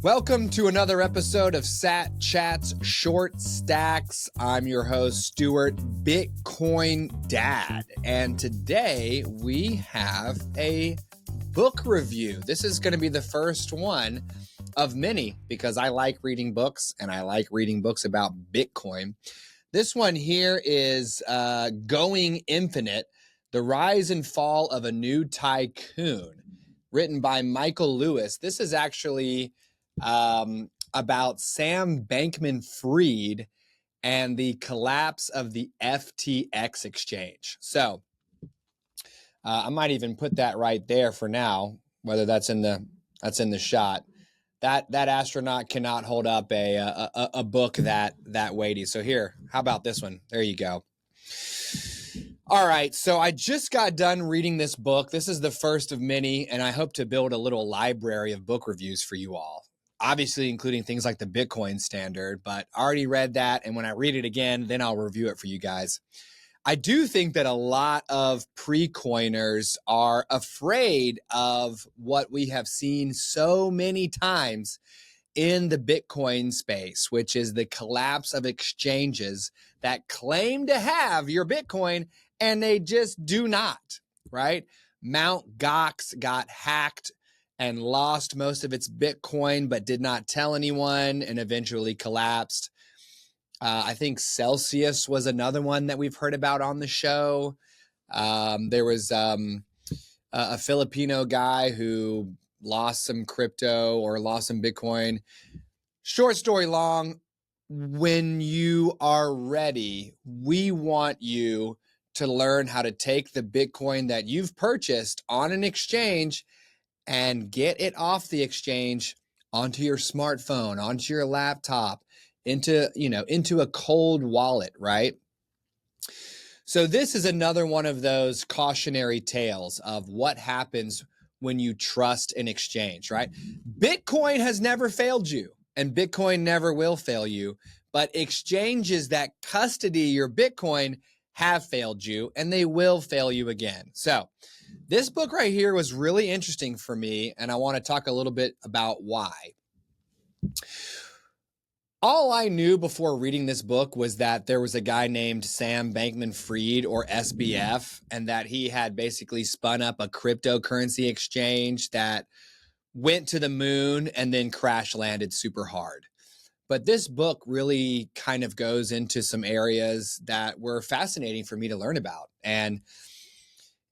Welcome to another episode of Satchats Short Stacks. I'm your host, Stewart, Bitcoin Dad. And today we have a book review. This is going to be the first one of many because I like reading books and I like reading books about Bitcoin. This one here is Going Infinite, The Rise and Fall of a New Tycoon, written by Michael Lewis. This is actually about Sam Bankman-Fried and the collapse of the FTX exchange. So I might even put that right there for now, whether that's in the shot. That astronaut cannot hold up a book that weighty. So here, how about this one? There you go. All right, so I just got done reading this book. This is the first of many, and I hope to build a little library of book reviews for you all. Obviously, including things like the Bitcoin Standard, but I already read that, and when I read it again, then I'll review it for you guys. I do think that a lot of pre-coiners are afraid of what we have seen so many times in the Bitcoin space, which is the collapse of exchanges that claim to have your Bitcoin and they just do not, right? Mt. Gox got hacked and lost most of its Bitcoin, but did not tell anyone and eventually collapsed. I think Celsius was another one that we've heard about on the show. There was a Filipino guy who lost some crypto or lost some Bitcoin. Short story long, when you are ready, we want you to learn how to take the Bitcoin that you've purchased on an exchange and get it off the exchange onto your smartphone, onto your laptop, into a cold wallet, right? So this is another one of those cautionary tales of what happens when you trust an exchange, right? Bitcoin has never failed you, and Bitcoin never will fail you, but exchanges that custody your Bitcoin have failed you, and they will fail you again. So this book right here was really interesting for me, and I want to talk a little bit about why. All I knew before reading this book was that there was a guy named Sam Bankman-Fried, or SBF, and that he had basically spun up a cryptocurrency exchange that went to the moon and then crash landed super hard. But this book really kind of goes into some areas that were fascinating for me to learn about. And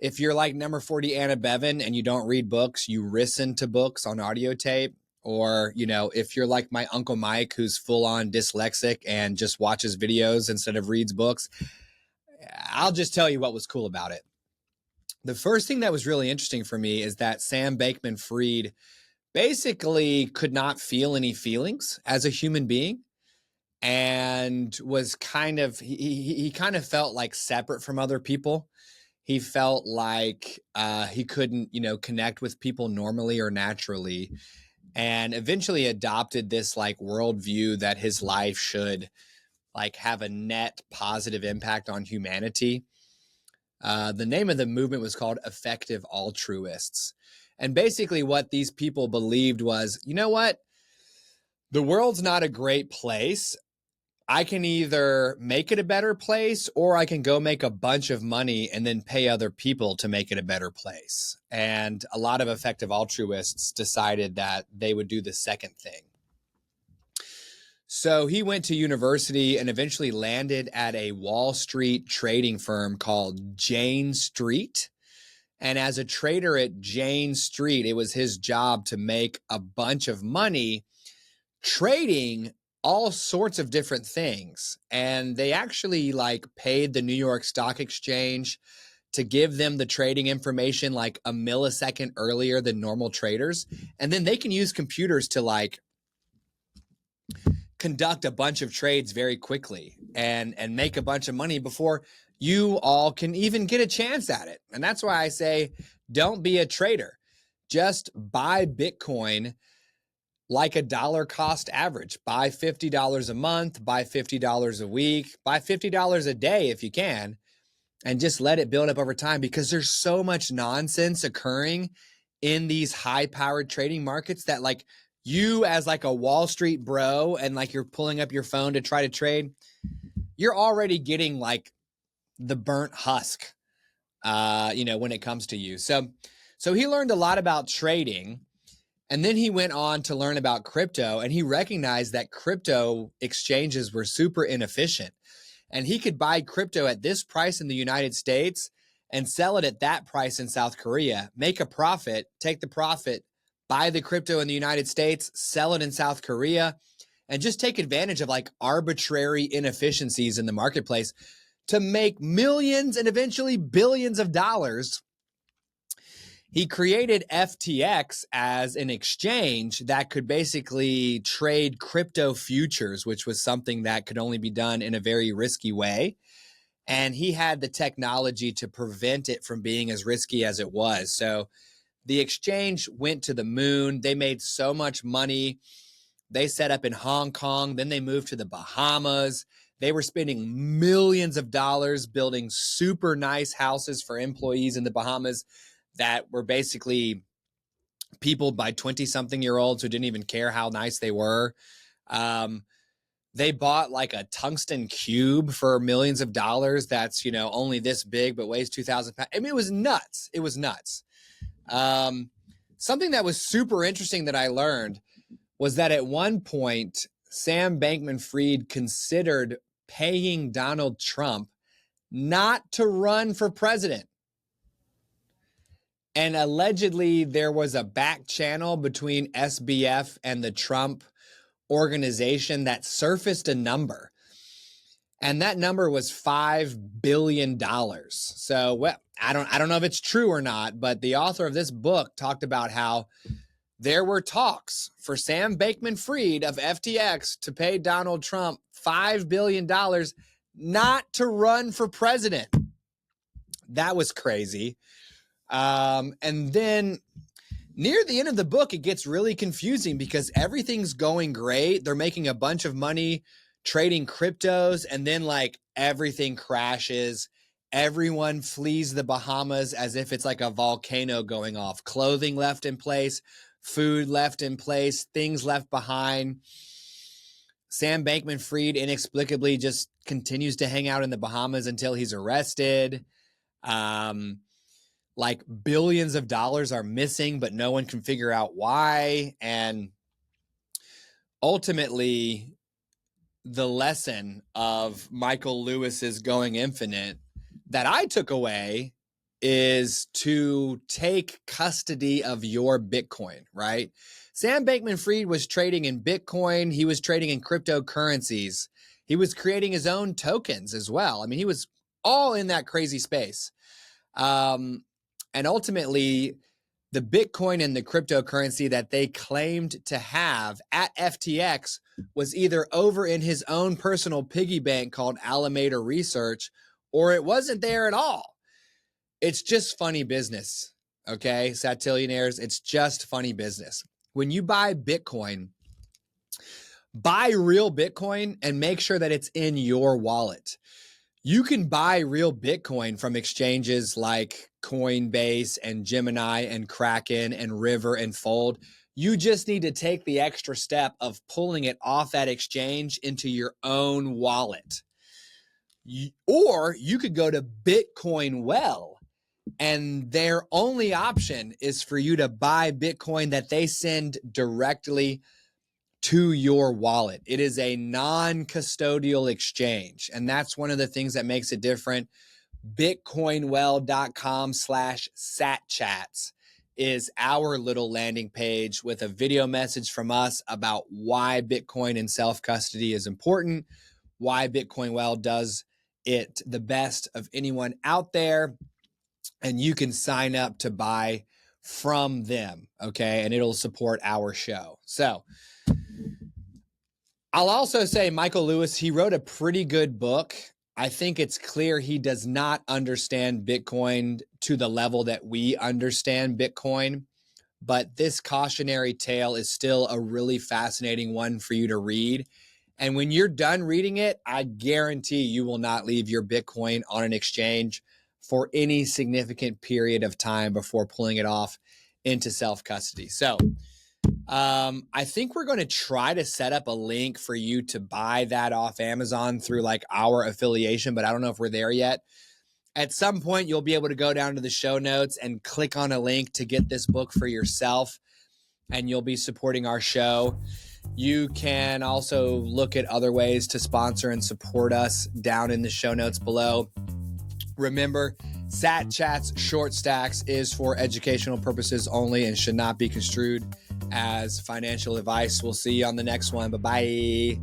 if you're like number 40 Anna Bevan and you don't read books, you listen to books on audio tape. Or, if you're like my Uncle Mike, who's full on dyslexic and just watches videos instead of reads books, I'll just tell you what was cool about it. The first thing that was really interesting for me is that Sam Bankman-Fried basically could not feel any feelings as a human being and was he kind of felt like separate from other people. He felt like he couldn't, connect with people normally or naturally, and eventually adopted this like worldview that his life should like have a net positive impact on humanity. The name of the movement was called Effective Altruists. And basically what these people believed was, you know what? The world's not a great place. I can either make it a better place or I can go make a bunch of money and then pay other people to make it a better place. And a lot of effective altruists decided that they would do the second thing. So he went to university and eventually landed at a Wall Street trading firm called Jane Street. And as a trader at Jane Street, it was his job to make a bunch of money trading all sorts of different things. And they actually like paid the New York Stock Exchange to give them the trading information like a millisecond earlier than normal traders. And then they can use computers to like conduct a bunch of trades very quickly and make a bunch of money before you all can even get a chance at it. And that's why I say, don't be a trader. Just buy Bitcoin like a dollar cost average. Buy $50 a month, buy $50 a week, buy $50 a day if you can, and just let it build up over time, because there's so much nonsense occurring in these high-powered trading markets that like you as like a Wall Street bro and like you're pulling up your phone to try to trade, you're already getting like the burnt husk, when it comes to you. So he learned a lot about trading, and then he went on to learn about crypto, and he recognized that crypto exchanges were super inefficient, and he could buy crypto at this price in the United States and sell it at that price in South Korea, make a profit, take the profit, buy the crypto in the United States, sell it in South Korea, and just take advantage of like arbitrary inefficiencies in the marketplace to make millions and eventually billions of dollars. He created FTX as an exchange that could basically trade crypto futures, which was something that could only be done in a very risky way. And he had the technology to prevent it from being as risky as it was. So the exchange went to the moon. They made so much money. They set up in Hong Kong. Then they moved to the Bahamas. They were spending millions of dollars building super nice houses for employees in the Bahamas that were basically peopled by 20-something-year-olds who didn't even care how nice they were. They bought like a tungsten cube for millions of dollars that's, only this big but weighs 2,000 pounds. I mean, it was nuts. It was nuts. Something that was super interesting that I learned was that at one point, Sam Bankman-Fried considered paying Donald Trump not to run for president. And allegedly, there was a back channel between SBF and the Trump organization that surfaced a number. And that number was $5 billion. So, well, I don't know if it's true or not, but the author of this book talked about how there were talks for Sam Bankman-Fried of FTX to pay Donald Trump $5 billion not to run for president. That was crazy. And then near the end of the book, it gets really confusing because everything's going great. They're making a bunch of money trading cryptos, and then like everything crashes. Everyone flees the Bahamas as if it's like a volcano going off. Clothing left in place, food left in place, things left behind. Sam Bankman-Fried inexplicably just continues to hang out in the Bahamas until he's arrested. Like billions of dollars are missing, but no one can figure out why. And ultimately, the lesson of Michael Lewis's Going Infinite that I took away is to take custody of your Bitcoin, right? Sam Bankman-Fried was trading in Bitcoin. He was trading in cryptocurrencies. He was creating his own tokens as well. I mean, he was all in that crazy space. And ultimately, the Bitcoin and the cryptocurrency that they claimed to have at FTX was either over in his own personal piggy bank called Alameda Research, or it wasn't there at all. It's just funny business, okay, Satillionaires? It's just funny business. When you buy Bitcoin, buy real Bitcoin and make sure that it's in your wallet. You can buy real Bitcoin from exchanges like Coinbase and Gemini and Kraken and River and Fold. You just need to take the extra step of pulling it off that exchange into your own wallet. Or you could go to Bitcoin Well, and their only option is for you to buy Bitcoin that they send directly to your wallet. It is a non-custodial exchange, and that's one of the things that makes it different. Bitcoinwell.com/satchats is our little landing page with a video message from us about why Bitcoin and self-custody is important, why Bitcoin Well does it the best of anyone out there, and you can sign up to buy from them, okay? And it'll support our show. So I'll also say Michael Lewis, he wrote a pretty good book. I think it's clear he does not understand Bitcoin to the level that we understand Bitcoin, but this cautionary tale is still a really fascinating one for you to read. And when you're done reading it, I guarantee you will not leave your Bitcoin on an exchange for any significant period of time before pulling it off into self-custody. So I think we're going to try to set up a link for you to buy that off Amazon through like our affiliation, but I don't know if we're there yet. At some point, you'll be able to go down to the show notes and click on a link to get this book for yourself, and you'll be supporting our show. You can also look at other ways to sponsor and support us down in the show notes below. Remember, Sat Chats Short Stacks is for educational purposes only and should not be construed as financial advice. We'll see you on the next one. Bye-bye.